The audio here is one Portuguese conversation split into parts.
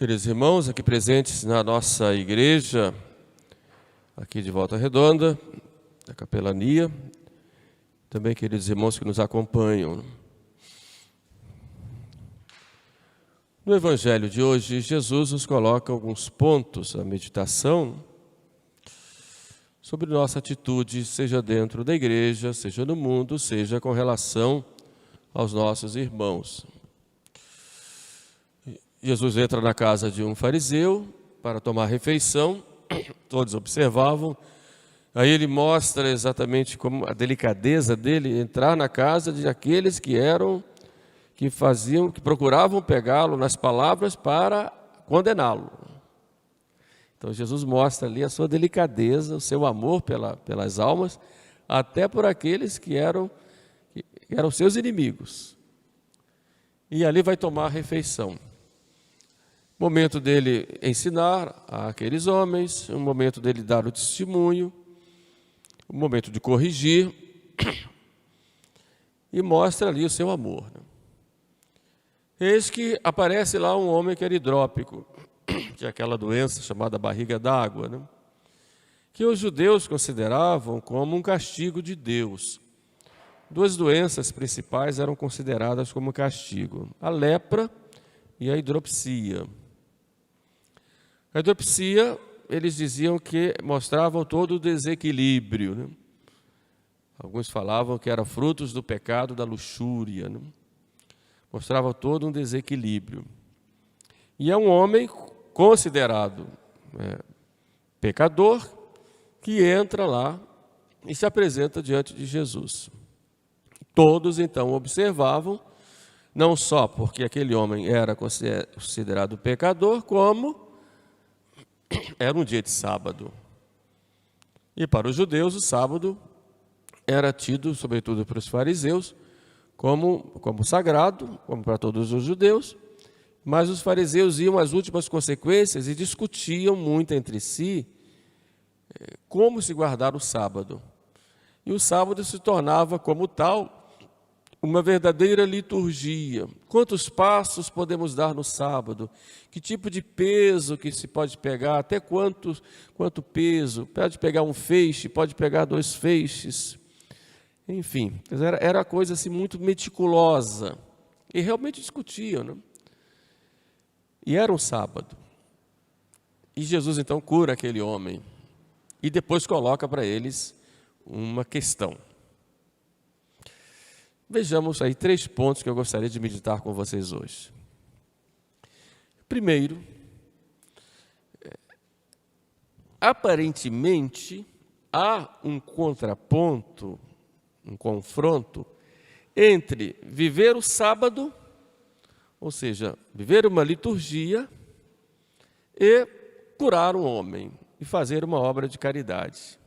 Queridos irmãos, aqui presentes na nossa igreja, aqui de Volta Redonda, da capelania, também queridos irmãos que nos acompanham. No Evangelho de hoje, Jesus nos coloca alguns pontos à meditação sobre nossa atitude, seja dentro da igreja, seja no mundo, seja com relação aos nossos irmãos. Jesus entra na casa de um fariseu para tomar refeição, todos observavam, aí ele mostra exatamente como a delicadeza dele entrar na casa de aqueles que procuravam pegá-lo nas palavras para condená-lo. Então Jesus mostra ali a sua delicadeza, o seu amor pelas almas, até por aqueles que eram seus inimigos. E ali vai tomar a refeição. Momento dele ensinar àqueles homens, um momento dele dar o testemunho, um momento de corrigir, e mostra ali o seu amor. Eis que aparece lá um homem que era hidrópico, que é aquela doença chamada barriga d'água, que os judeus consideravam como um castigo de Deus. Duas doenças principais eram consideradas como castigo: a lepra e a hidropsia. A hidropsia, eles diziam que mostravam todo o desequilíbrio. Alguns falavam que era frutos do pecado da luxúria. Mostrava todo um desequilíbrio. E é um homem considerado pecador que entra lá e se apresenta diante de Jesus. Todos então observavam, não só porque aquele homem era considerado pecador, como era um dia de sábado. E para os judeus o sábado era tido, sobretudo para os fariseus, como sagrado, como para todos os judeus, mas os fariseus iam às últimas consequências e discutiam muito entre si como se guardar o sábado. E o sábado se tornava, como tal, uma verdadeira liturgia. Quantos passos podemos dar no sábado? Que tipo de peso que se pode pegar? Até quanto peso? Pode pegar um feixe, pode pegar 2 feixes. Enfim, era uma coisa assim, muito meticulosa. E realmente discutiam. E era um sábado. E Jesus então cura aquele homem. E depois coloca para eles uma questão. Vejamos aí 3 pontos que eu gostaria de meditar com vocês hoje. Primeiro, aparentemente há um contraponto, um confronto entre viver o sábado, ou seja, viver uma liturgia, e curar um homem e fazer uma obra de caridade.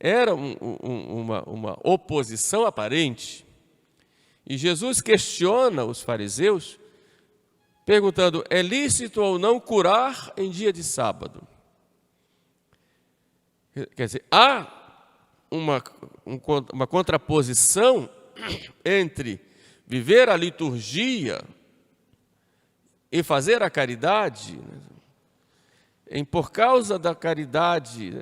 Era uma oposição aparente, e Jesus questiona os fariseus, perguntando: é lícito ou não curar em dia de sábado? Quer dizer, há uma contraposição entre viver a liturgia e fazer a caridade, por causa da caridade,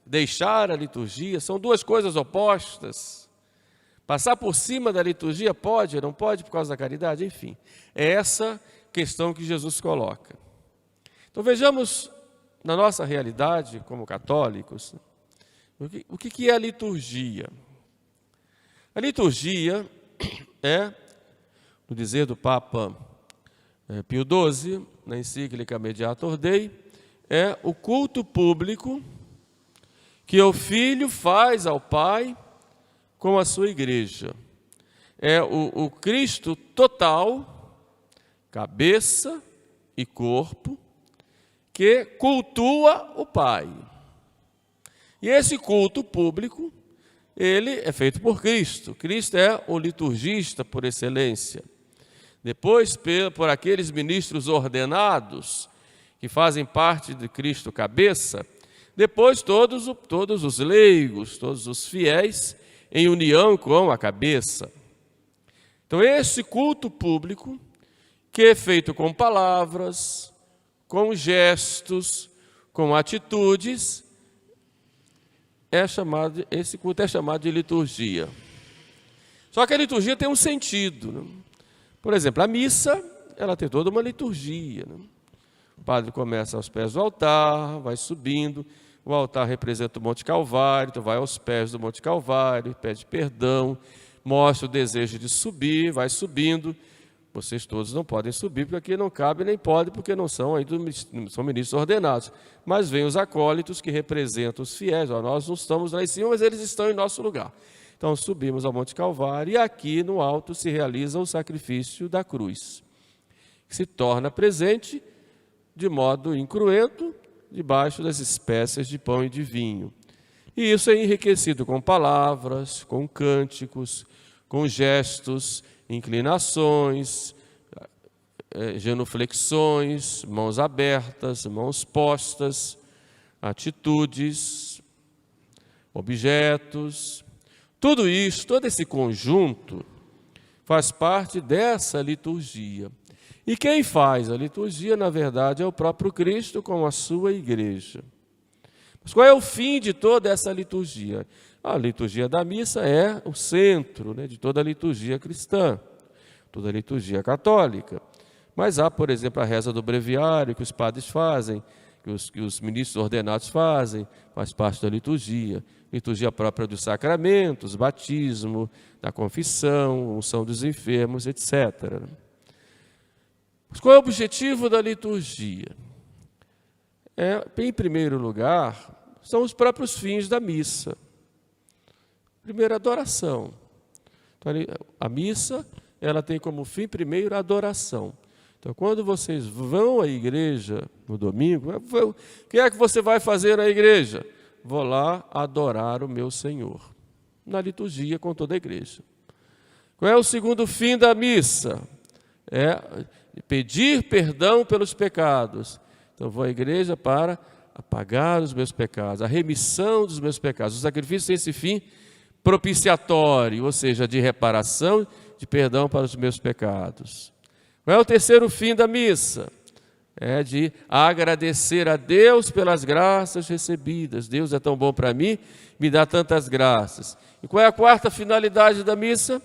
deixar a liturgia, são duas coisas opostas. Passar por cima da liturgia pode ou não pode por causa da caridade? Enfim, é essa questão que Jesus coloca. Então vejamos na nossa realidade como católicos, o que é a liturgia? A liturgia é, no dizer do Papa Pio XII, na encíclica Mediator Dei, é o culto público que o Filho faz ao Pai com a sua igreja. É o Cristo total, cabeça e corpo, que cultua o Pai. E esse culto público, ele é feito por Cristo. Cristo é o liturgista por excelência. Depois, por aqueles ministros ordenados, que fazem parte de Cristo cabeça. Depois, todos os leigos, todos os fiéis, em união com a cabeça. Então, esse culto público, que é feito com palavras, com gestos, com atitudes, esse culto é chamado de liturgia. Só que a liturgia tem um sentido, né? Por exemplo, a missa, ela tem toda uma liturgia, né? O padre começa aos pés do altar, vai subindo, o altar representa o Monte Calvário, então vai aos pés do Monte Calvário, pede perdão, mostra o desejo de subir, vai subindo. Vocês todos não podem subir, porque aqui não cabe nem pode, porque não são ministros ordenados. Mas vêm os acólitos que representam os fiéis. Nós não estamos lá em cima, mas eles estão em nosso lugar. Então subimos ao Monte Calvário e aqui no alto se realiza o sacrifício da cruz, que se torna presente de modo incruento debaixo das espécies de pão e de vinho. E isso é enriquecido com palavras, com cânticos, com gestos, inclinações, genuflexões, mãos abertas, mãos postas, atitudes, objetos. Tudo isso, todo esse conjunto faz parte dessa liturgia. E quem faz a liturgia, na verdade, é o próprio Cristo com a sua igreja. Mas qual é o fim de toda essa liturgia? A liturgia da missa é o centro, né, de toda a liturgia cristã, toda a liturgia católica. Mas há, por exemplo, a reza do breviário que os padres fazem, que os ministros ordenados fazem, faz parte da liturgia. Liturgia própria dos sacramentos, batismo, da confissão, unção dos enfermos, etc. Mas qual é o objetivo da liturgia? Em primeiro lugar, são os próprios fins da missa. Primeiro, a adoração. Então, a missa, ela tem como fim, primeiro, a adoração. Então, quando vocês vão à igreja no domingo, o que é que você vai fazer na igreja? Vou lá adorar o meu Senhor. Na liturgia com toda a igreja. Qual é o segundo fim da missa? É pedir perdão pelos pecados. Então, vou à igreja para apagar os meus pecados, a remissão dos meus pecados. O sacrifício tem esse fim propiciatório, ou seja, de reparação, de perdão para os meus pecados. Qual é o terceiro fim da missa? É de agradecer a Deus pelas graças recebidas. Deus é tão bom para mim, me dá tantas graças. E qual é a quarta finalidade da missa?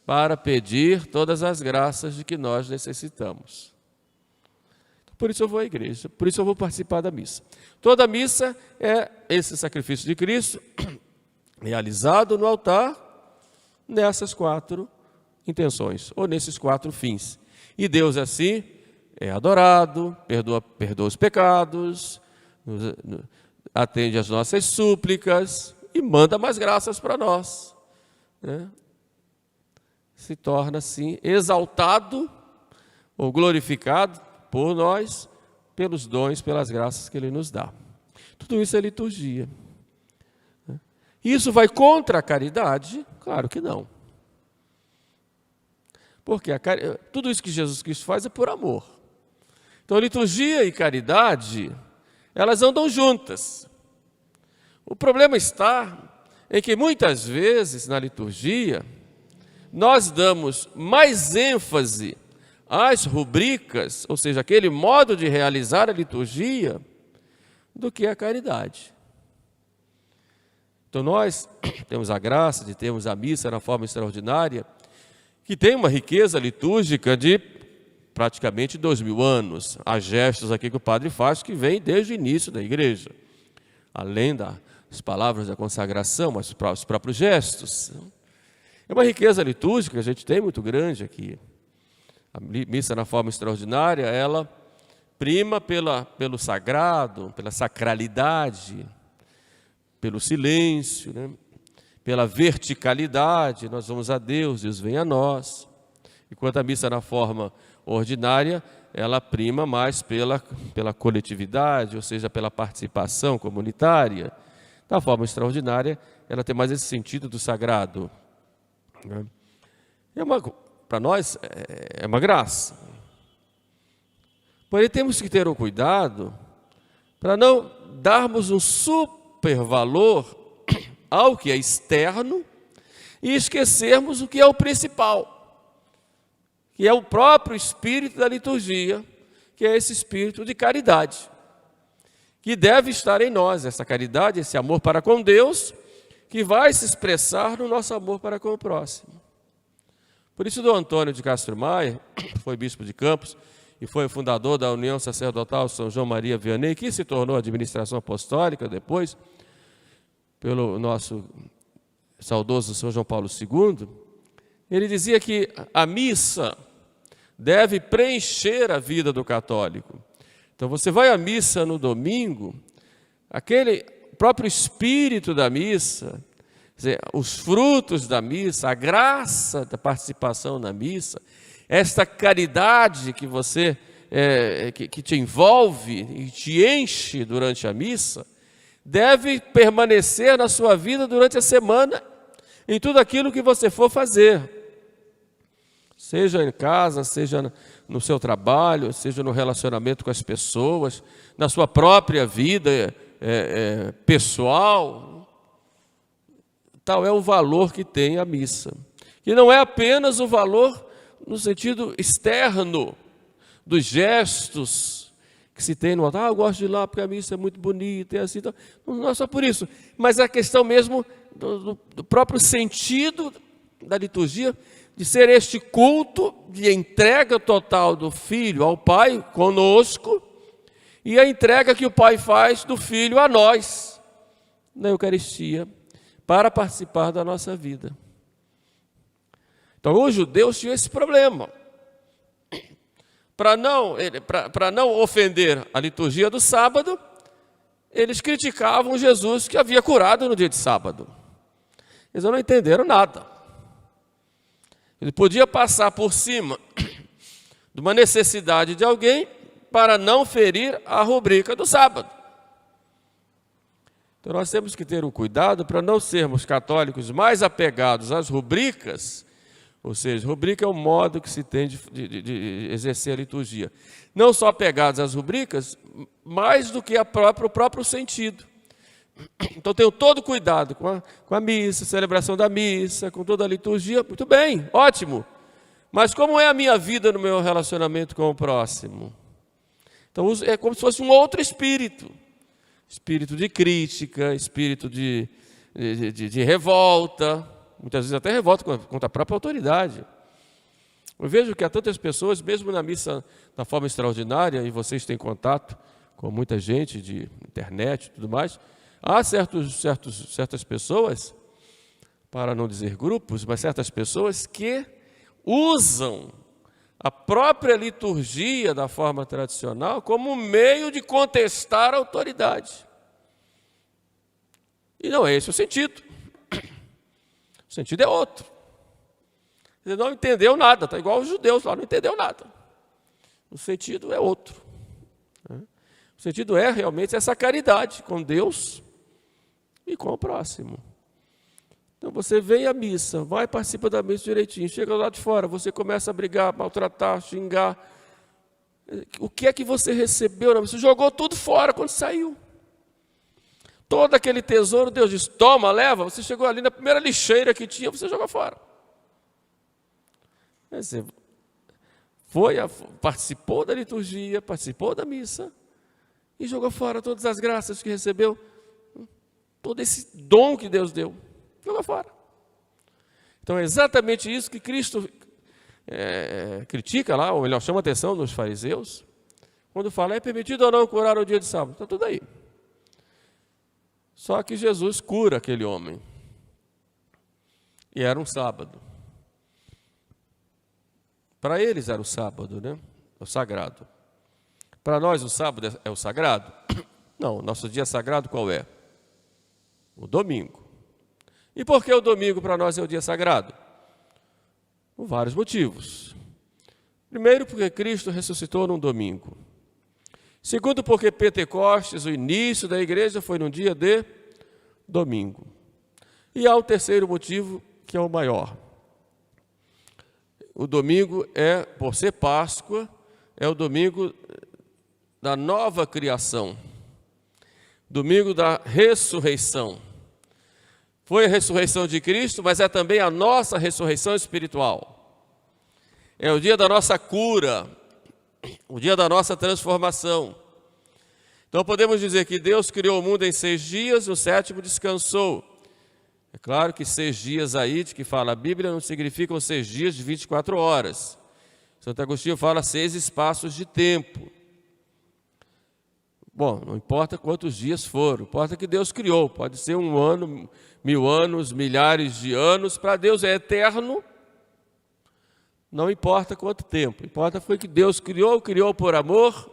Para pedir todas as graças de que nós necessitamos. Por isso eu vou à igreja, por isso eu vou participar da missa. Toda missa é esse sacrifício de Cristo realizado no altar nessas quatro intenções, ou nesses quatro fins. E Deus assim é adorado, perdoa os pecados, atende às nossas súplicas e manda mais graças para nós, né? Se torna assim exaltado ou glorificado por nós, pelos dons, pelas graças que Ele nos dá. Tudo isso é liturgia. Isso vai contra a caridade? Claro que não. Porque tudo isso que Jesus Cristo faz é por amor. Então, liturgia e caridade, elas andam juntas. O problema está em que muitas vezes na liturgia nós damos mais ênfase às rubricas, ou seja, aquele modo de realizar a liturgia, do que a caridade. Então nós temos a graça de termos a missa na forma extraordinária, que tem uma riqueza litúrgica de praticamente 2000 anos. Há gestos aqui que o padre faz que vem desde o início da igreja. Além das palavras da consagração, mas os próprios gestos. É uma riqueza litúrgica que a gente tem muito grande aqui. A missa na forma extraordinária, ela prima pelo sagrado, pela sacralidade, pelo silêncio, né? Pela verticalidade. Nós vamos a Deus, Deus vem a nós. Enquanto a missa na forma ordinária, ela prima mais pela coletividade, ou seja, pela participação comunitária. Na forma extraordinária, ela tem mais esse sentido do sagrado. Para nós, é uma graça. Porém, temos que ter o cuidado para não darmos um supervalor ao que é externo e esquecermos o que é o principal, que é o próprio espírito da liturgia, que é esse espírito de caridade, que deve estar em nós, essa caridade, esse amor para com Deus, que vai se expressar no nosso amor para com o próximo. Por isso, Dom Antônio de Castro Maia, foi bispo de Campos e foi o fundador da União Sacerdotal São João Maria Vianney, que se tornou administração apostólica depois, pelo nosso saudoso São João Paulo II, ele dizia que a missa deve preencher a vida do católico. Então você vai à missa no domingo, aquele próprio espírito da missa, quer dizer, os frutos da missa, a graça da participação na missa, esta caridade que você que te envolve e te enche durante a missa, deve permanecer na sua vida durante a semana, em tudo aquilo que você for fazer, seja em casa, seja no seu trabalho, seja no relacionamento com as pessoas, na sua própria vida pessoal. Tal é o valor que tem a missa, que não é apenas o valor no sentido externo dos gestos que se tem no altar. Eu gosto de ir lá porque a missa é muito bonita, é assim, então, não é só por isso, mas a questão mesmo do próprio sentido da liturgia, de ser este culto de entrega total do Filho ao Pai conosco, e a entrega que o Pai faz do Filho a nós, na Eucaristia, para participar da nossa vida. Então, os judeus tinham esse problema. Para não ofender a liturgia do sábado, eles criticavam Jesus que havia curado no dia de sábado. Eles não entenderam nada. Ele podia passar por cima de uma necessidade de alguém para não ferir a rubrica do sábado. Então nós temos que ter um cuidado para não sermos católicos mais apegados às rubricas, ou seja, rubrica é o modo que se tem de exercer a liturgia. Não só apegados às rubricas, mais do que o próprio sentido. Então tenho todo cuidado com a missa, celebração da missa, com toda a liturgia, muito bem, ótimo. Mas como é a minha vida no meu relacionamento com o próximo? Então é como se fosse um outro espírito. Espírito de crítica, espírito de revolta, muitas vezes até revolta contra a própria autoridade. Eu vejo que há tantas pessoas, mesmo na missa da forma extraordinária, e vocês têm contato com muita gente de internet e tudo mais, há certas pessoas, para não dizer grupos, mas certas pessoas que usam a própria liturgia da forma tradicional como meio de contestar a autoridade. E não é esse o sentido. O sentido é outro. Ele não entendeu nada, está igual os judeus lá, não entendeu nada. O sentido é outro. O sentido é realmente essa caridade com Deus e com o próximo. Então você vem à missa, vai, participa da missa direitinho, chega lá de fora, você começa a brigar, maltratar, xingar. O que é que você recebeu na missa? Você jogou tudo fora quando saiu. Todo aquele tesouro, Deus diz, toma, leva. Você chegou ali na primeira lixeira que tinha, você jogou fora. Quer dizer, participou da liturgia, participou da missa e jogou fora todas as graças que recebeu, todo esse dom que Deus deu, jogou fora. Então é exatamente isso que Cristo critica lá, ou melhor, chama a atenção dos fariseus, quando fala, é permitido ou não curar no dia de sábado? Está tudo aí. Só que Jesus cura aquele homem. E era um sábado. Para eles era o sábado, né? O sagrado. Para nós o sábado é o sagrado? Não, nosso dia sagrado qual é? O domingo. E por que o domingo para nós é o dia sagrado? Por vários motivos. Primeiro, porque Cristo ressuscitou num domingo. Segundo, porque Pentecostes, o início da igreja, foi num dia de domingo. E há o terceiro motivo, que é o maior. O domingo por ser Páscoa, é o domingo da nova criação. Domingo da ressurreição. Foi a ressurreição de Cristo, mas é também a nossa ressurreição espiritual. É o dia da nossa cura. o dia da nossa transformação. Então podemos dizer que Deus criou o mundo em 6 dias, no 7º descansou. É claro que 6 dias aí, de que fala a Bíblia, não significam 6 dias de 24 horas. Santo Agostinho fala 6 espaços de tempo. Bom, não importa quantos dias foram, importa que Deus criou. Pode ser 1 ano, 1000 anos, milhares de anos. Para Deus é eterno, não importa quanto tempo. Importa foi que Deus criou por amor,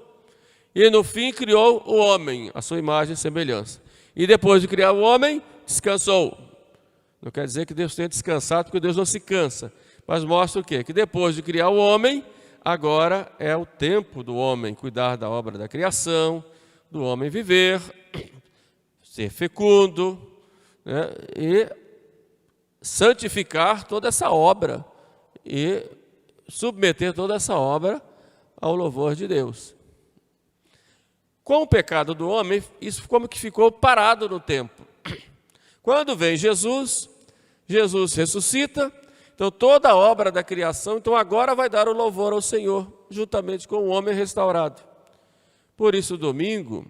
e no fim criou o homem, a sua imagem e semelhança. E depois de criar o homem, descansou. Não quer dizer que Deus tenha descansado, porque Deus não se cansa. Mas mostra o quê? Que depois de criar o homem, agora é o tempo do homem cuidar da obra da criação, do homem viver, ser fecundo, né, e santificar toda essa obra e submeter toda essa obra ao louvor de Deus. Com o pecado do homem, isso como que ficou parado no tempo. Quando vem Jesus, Jesus ressuscita, então toda a obra da criação, então agora vai dar o louvor ao Senhor, juntamente com o homem restaurado. Por isso o domingo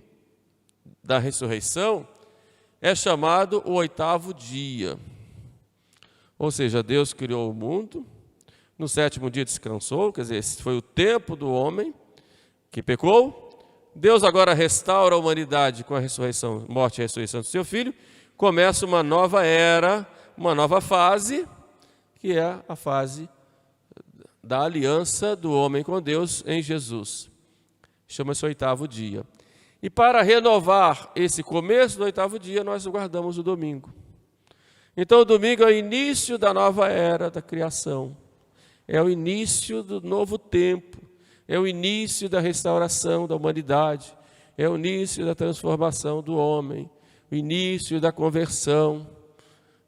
da ressurreição é chamado o 8º dia. Ou seja, Deus criou o mundo, no 7º dia descansou, quer dizer, esse foi o tempo do homem que pecou. Deus agora restaura a humanidade com a ressurreição, morte e ressurreição do seu Filho. Começa uma nova era, uma nova fase, que é a fase da aliança do homem com Deus em Jesus. Chama-se 8º dia. E para renovar esse começo do 8º dia, nós guardamos o domingo. Então o domingo é o início da nova era da criação. É o início do novo tempo. É o início da restauração da humanidade. É o início da transformação do homem. O início da conversão.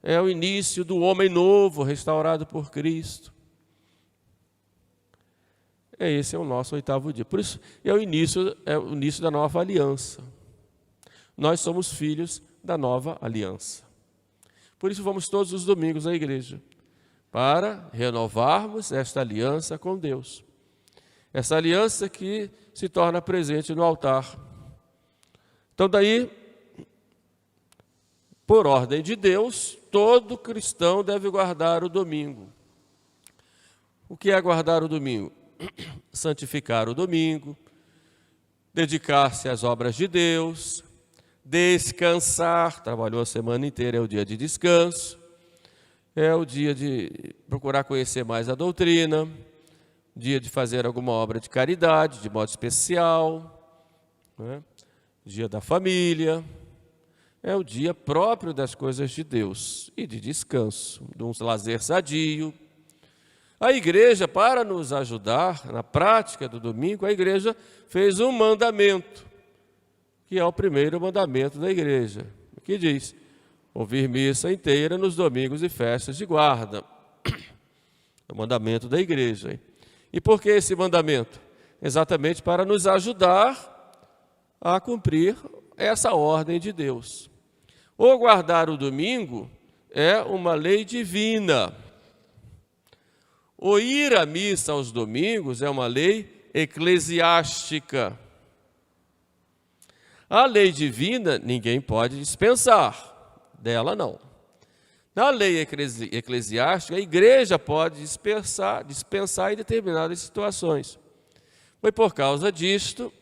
É o início do homem novo, restaurado por Cristo. Esse é o nosso 8º dia. Por isso, é o início da nova aliança. Nós somos filhos da nova aliança. Por isso, vamos todos os domingos à igreja, para renovarmos esta aliança com Deus. Essa aliança que se torna presente no altar. Então, daí, por ordem de Deus, todo cristão deve guardar o domingo. O que é guardar o domingo? Santificar o domingo, dedicar-se às obras de Deus, descansar, trabalhou a semana inteira, é o dia de descanso, é o dia de procurar conhecer mais a doutrina, dia de fazer alguma obra de caridade, de modo especial, né? Dia da família, é o dia próprio das coisas de Deus e de descanso, de um lazer sadio. A igreja, para nos ajudar na prática do domingo, a igreja fez um mandamento, que é o primeiro mandamento da igreja, que diz: ouvir missa inteira nos domingos e festas de guarda. É o mandamento da igreja. E por que esse mandamento? Exatamente para nos ajudar a cumprir essa ordem de Deus. O guardar o domingo é uma lei divina. O ir à missa aos domingos é uma lei eclesiástica. A lei divina ninguém pode dispensar, dela não. Na lei eclesiástica, a igreja pode dispensar em determinadas situações. Foi por causa disto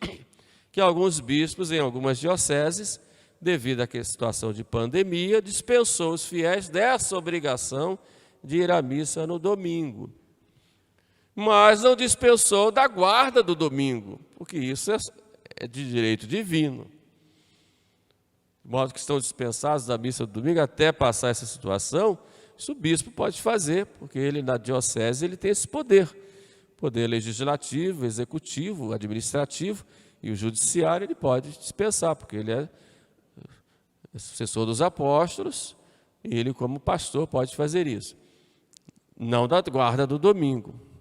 que alguns bispos em algumas dioceses, devido à situação de pandemia, dispensou os fiéis dessa obrigação de ir à missa no domingo. Mas não dispensou da guarda do domingo, porque isso é de direito divino. De modo que estão dispensados da missa do domingo até passar essa situação, isso o bispo pode fazer, porque ele na diocese ele tem esse poder legislativo, executivo, administrativo, e o judiciário ele pode dispensar, porque ele é sucessor dos apóstolos, e ele como pastor pode fazer isso. Não da guarda do domingo.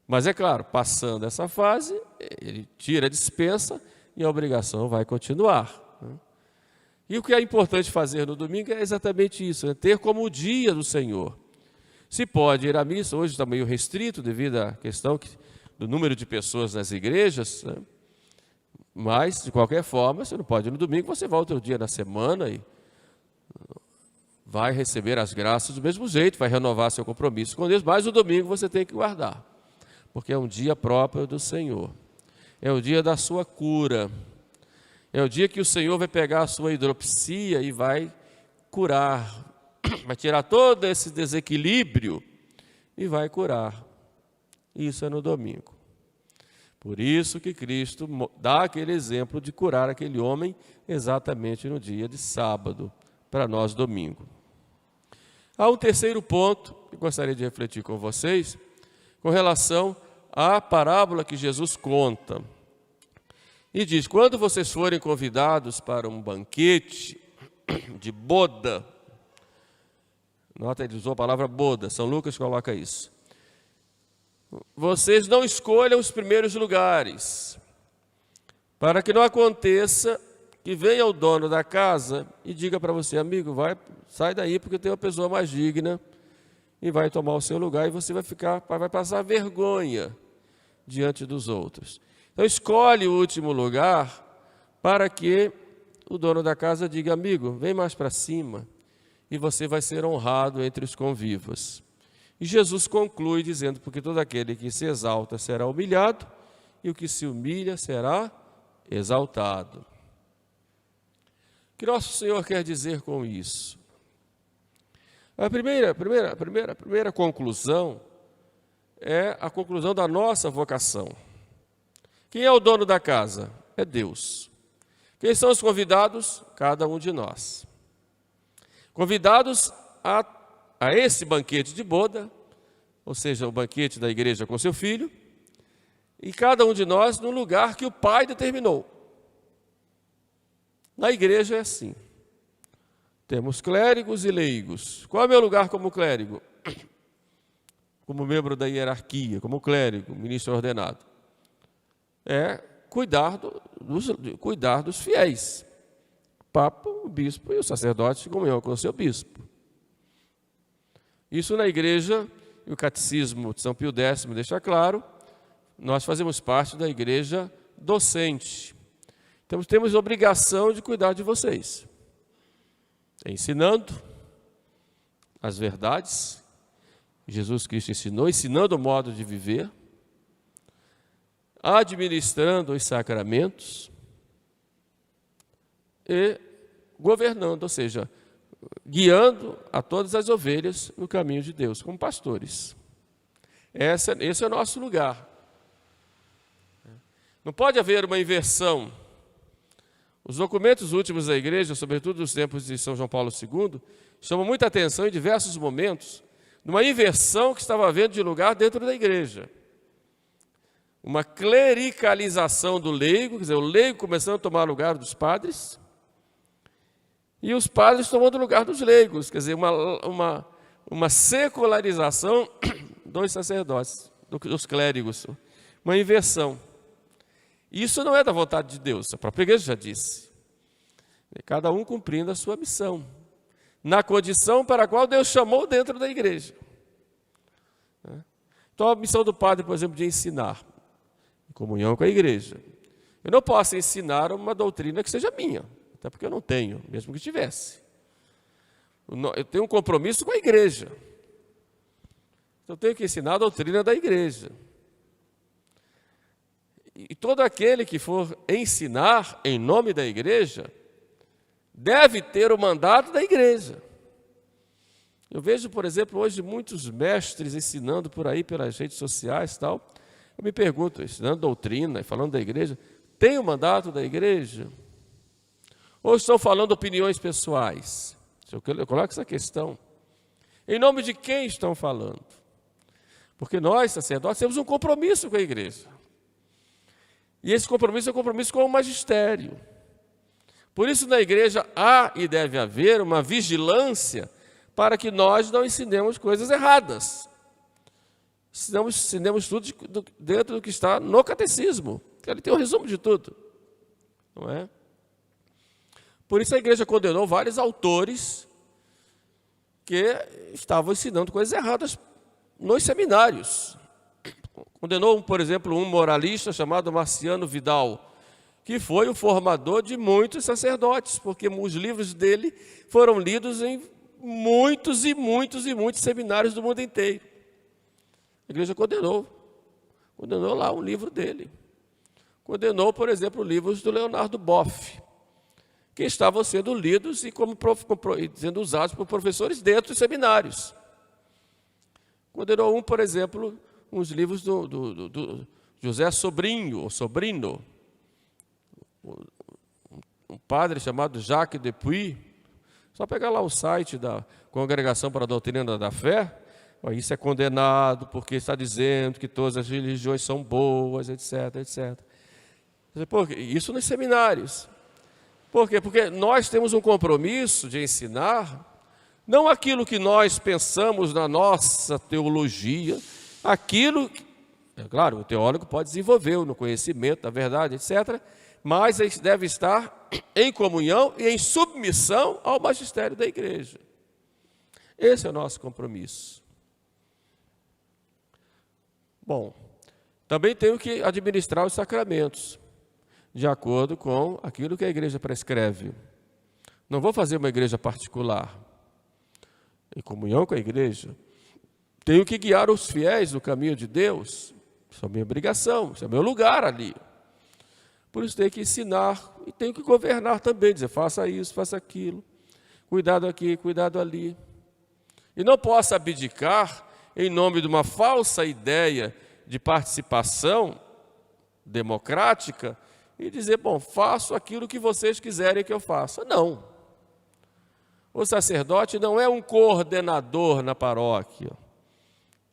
Mas é claro, passando essa fase, ele tira a dispensa e a obrigação vai continuar. E o que é importante fazer no domingo é exatamente isso, ter como o dia do Senhor. Se pode ir à missa, hoje está meio restrito devido à questão que do número de pessoas nas igrejas, né? Mas, de qualquer forma, você não pode ir no domingo, você vai outro dia na semana e vai receber as graças do mesmo jeito, vai renovar seu compromisso com Deus, mas o domingo você tem que guardar, porque é um dia próprio do Senhor, é o dia da sua cura, é o dia que o Senhor vai pegar a sua hidropsia e vai curar, vai tirar todo esse desequilíbrio e vai curar. Isso é no domingo. Por isso que Cristo dá aquele exemplo de curar aquele homem exatamente no dia de sábado, para nós domingo. Há um terceiro ponto que gostaria de refletir com vocês, com relação à parábola que Jesus conta. E diz, quando vocês forem convidados para um banquete de boda, nota, ele usou a palavra boda, São Lucas coloca isso. Vocês não escolham os primeiros lugares, para que não aconteça que venha o dono da casa e diga para você, amigo, sai daí porque tem uma pessoa mais digna e vai tomar o seu lugar e você vai passar vergonha diante dos outros. Então escolhe o último lugar para que o dono da casa diga, amigo, vem mais para cima e você vai ser honrado entre os convivas. E Jesus conclui dizendo, porque todo aquele que se exalta será humilhado, e o que se humilha será exaltado. O que nosso Senhor quer dizer com isso? A primeira conclusão é a conclusão da nossa vocação. Quem é o dono da casa? É Deus. Quem são os convidados? Cada um de nós. Convidados a esse banquete de boda, ou seja, o banquete da igreja com seu filho, e cada um de nós no lugar que o Pai determinou. Na igreja é assim. Temos clérigos e leigos. Qual é o meu lugar como clérigo? Como membro da hierarquia, como clérigo, ministro ordenado. É cuidar dos fiéis. O Papa, o bispo e o sacerdote comunhão com o seu bispo. Isso na igreja, e o catecismo de São Pio X deixa claro, nós fazemos parte da igreja docente. Então temos obrigação de cuidar de vocês, ensinando as verdades que Jesus Cristo ensinou, ensinando o modo de viver, administrando os sacramentos e governando, ou seja, guiando a todas as ovelhas no caminho de Deus, como pastores. Esse é o nosso lugar. Não pode haver uma inversão. Os documentos últimos da igreja, sobretudo nos tempos de São João Paulo II, chamam muita atenção em diversos momentos, numa inversão que estava havendo de lugar dentro da igreja. Uma clericalização do leigo, quer dizer, o leigo começando a tomar lugar dos padres, e os padres tomando o lugar dos leigos, quer dizer, uma secularização dos sacerdotes, dos clérigos, uma inversão. Isso não é da vontade de Deus, a própria igreja já disse. Cada um cumprindo a sua missão, na condição para a qual Deus chamou dentro da igreja. Então a missão do padre, por exemplo, de ensinar, em comunhão com a igreja. Eu não posso ensinar uma doutrina que seja minha, até porque eu não tenho, mesmo que tivesse. Eu tenho um compromisso com a igreja. Eu tenho que ensinar a doutrina da igreja. E todo aquele que for ensinar em nome da igreja, deve ter o mandato da igreja. Eu vejo, por exemplo, hoje muitos mestres ensinando por aí, pelas redes sociais e tal. Eu me pergunto, ensinando doutrina e falando da igreja, tem o mandato da igreja? Ou estão falando opiniões pessoais? Eu coloco essa questão. Em nome de quem estão falando? Porque nós, sacerdotes, temos um compromisso com a igreja. E esse compromisso é um compromisso com o magistério. Por isso, na igreja há e deve haver uma vigilância para que nós não ensinemos coisas erradas. Ensinemos tudo dentro do que está no catecismo. Ele tem um resumo de tudo. Não é? Por isso a igreja condenou vários autores que estavam ensinando coisas erradas nos seminários. Condenou, por exemplo, um moralista chamado Marciano Vidal, que foi o formador de muitos sacerdotes, porque os livros dele foram lidos em muitos e muitos e muitos seminários do mundo inteiro. A igreja condenou lá um livro dele. Condenou, por exemplo, livros do Leonardo Boff, que estavam sendo lidos e sendo usados por professores dentro dos seminários. Condenou por exemplo, uns livros do José Sobrinho, ou Sobrino, um padre chamado Jacques Depuy. Só pegar lá o site da Congregação para a Doutrina da Fé, isso é condenado porque está dizendo que todas as religiões são boas, etc, etc. Isso nos seminários. Por quê? Porque nós temos um compromisso de ensinar não aquilo que nós pensamos na nossa teologia, aquilo, é claro, o teólogo pode desenvolver no conhecimento da verdade, etc., mas ele deve estar em comunhão e em submissão ao magistério da igreja. Esse é o nosso compromisso. Bom, também tenho que administrar os sacramentos, de acordo com aquilo que a igreja prescreve. Não vou fazer uma igreja particular. Em comunhão com a igreja, tenho que guiar os fiéis no caminho de Deus. Isso é a minha obrigação, isso é o meu lugar ali. Por isso tenho que ensinar e tenho que governar também, dizer, faça isso, faça aquilo, cuidado aqui, cuidado ali. E não posso abdicar em nome de uma falsa ideia de participação democrática e dizer, bom, faço aquilo que vocês quiserem que eu faça. Não. O sacerdote não é um coordenador na paróquia.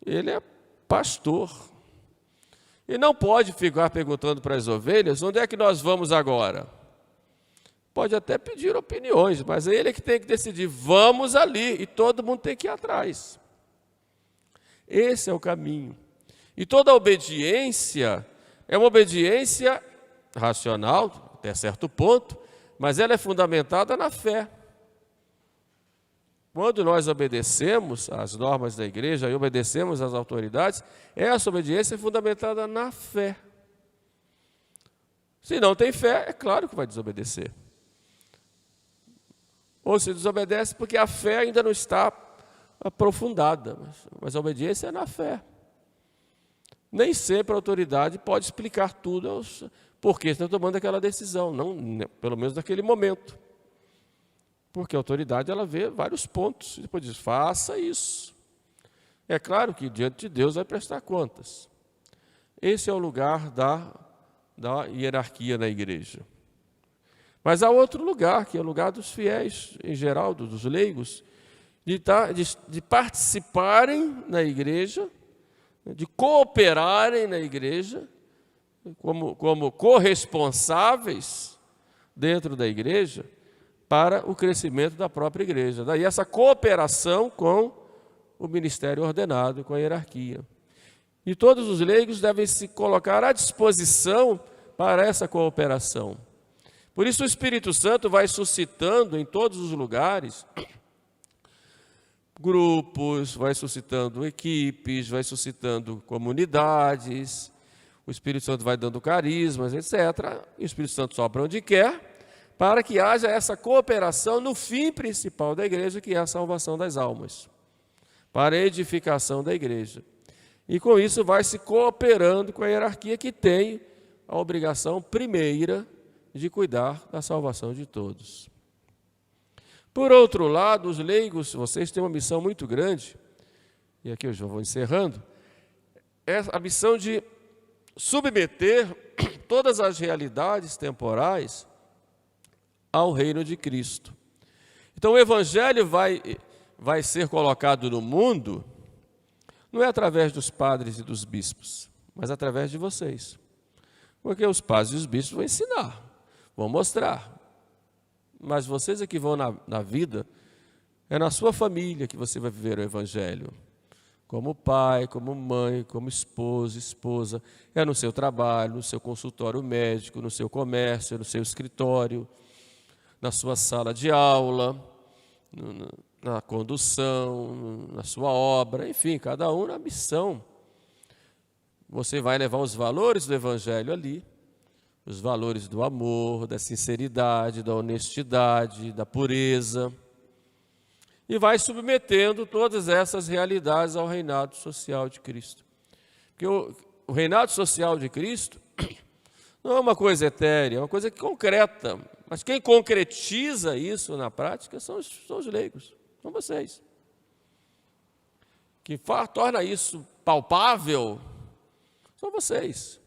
Ele é pastor. E não pode ficar perguntando para as ovelhas, onde é que nós vamos agora? Pode até pedir opiniões, mas ele é que tem que decidir, vamos ali, e todo mundo tem que ir atrás. Esse é o caminho. E toda obediência é uma obediência racional, até certo ponto, mas ela é fundamentada na fé. Quando nós obedecemos às normas da igreja e obedecemos às autoridades, essa obediência é fundamentada na fé. Se não tem fé, é claro que vai desobedecer. Ou se desobedece porque a fé ainda não está aprofundada, mas a obediência é na fé. Nem sempre a autoridade pode explicar tudo, porque está tomando aquela decisão, não, pelo menos naquele momento. Porque a autoridade, ela vê vários pontos, e depois diz, faça isso. É claro que diante de Deus vai prestar contas. Esse é o lugar da hierarquia na igreja. Mas há outro lugar, que é o lugar dos fiéis, em geral, dos leigos, de participarem na igreja, de cooperarem na igreja, como corresponsáveis dentro da igreja, para o crescimento da própria igreja. Daí essa cooperação com o ministério ordenado, com a hierarquia. E todos os leigos devem se colocar à disposição para essa cooperação. Por isso o Espírito Santo vai suscitando em todos os lugares grupos, vai suscitando equipes, vai suscitando comunidades, o Espírito Santo vai dando carismas, etc. E o Espírito Santo sopra onde quer, para que haja essa cooperação no fim principal da igreja, que é a salvação das almas, para a edificação da igreja. E com isso vai se cooperando com a hierarquia que tem a obrigação primeira de cuidar da salvação de todos. Por outro lado, os leigos, vocês têm uma missão muito grande, e aqui eu já vou encerrando, é a missão de submeter todas as realidades temporais ao reino de Cristo. Então o Evangelho vai ser colocado no mundo, não é através dos padres e dos bispos, mas através de vocês. Porque os padres e os bispos vão ensinar, vão mostrar. Mas vocês é que vão na vida, é na sua família que você vai viver o Evangelho. Como pai, como mãe, como esposo, esposa, é no seu trabalho, no seu consultório médico, no seu comércio, no seu escritório, na sua sala de aula, na condução, na sua obra, enfim, cada um na missão você vai levar os valores do Evangelho ali, os valores do amor, da sinceridade, da honestidade, da pureza, e vai submetendo todas essas realidades ao reinado social de Cristo. Porque o reinado social de Cristo não é uma coisa etérea, é uma coisa concreta, mas quem concretiza isso na prática são os leigos, são vocês. Quem torna isso palpável são vocês.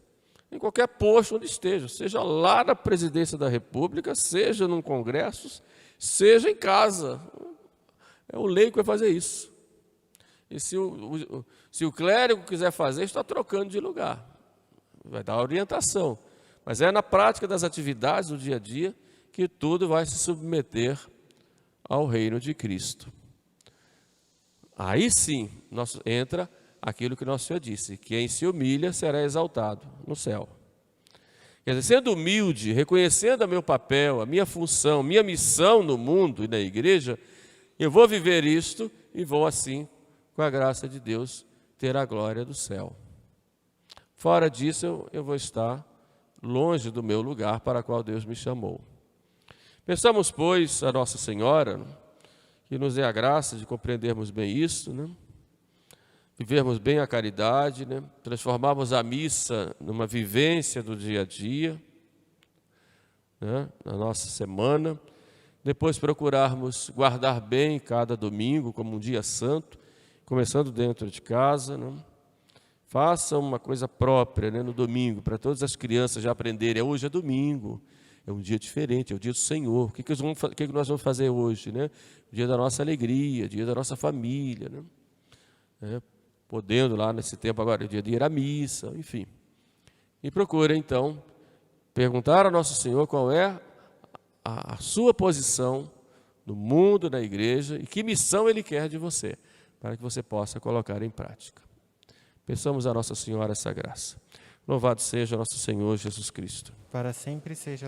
Em qualquer posto onde esteja, seja lá na presidência da República, seja num congresso, seja em casa. É o leigo que vai fazer isso. E se o clérigo quiser fazer, está trocando de lugar. Vai dar orientação. Mas é na prática das atividades do dia a dia que tudo vai se submeter ao reino de Cristo. Aí sim, entra aquilo que nosso Senhor disse: quem se humilha será exaltado no céu. Quer dizer, sendo humilde, reconhecendo o meu papel, a minha função, minha missão no mundo e na igreja, eu vou viver isto e vou assim, com a graça de Deus, ter a glória do céu. Fora disso, eu vou estar longe do meu lugar para o qual Deus me chamou. Peçamos, pois, a Nossa Senhora que nos dê a graça de compreendermos bem isso, né? Vivermos bem a caridade, né? Transformarmos a missa numa vivência do dia a dia, né? Na nossa semana. Depois procurarmos guardar bem cada domingo como um dia santo, começando dentro de casa, né? Faça uma coisa própria, né, no domingo, para todas as crianças já aprenderem. Hoje é domingo, é um dia diferente, é o dia do Senhor. O que nós vamos fazer hoje, né? O dia da nossa alegria, o dia da nossa família, né? Podendo lá nesse tempo agora, o dia de ir à missa, enfim. E procure, então, perguntar ao nosso Senhor qual é a sua posição no mundo, na igreja, e que missão Ele quer de você, para que você possa colocar em prática. Peçamos a Nossa Senhora essa graça. Louvado seja nosso Senhor Jesus Cristo. Para sempre seja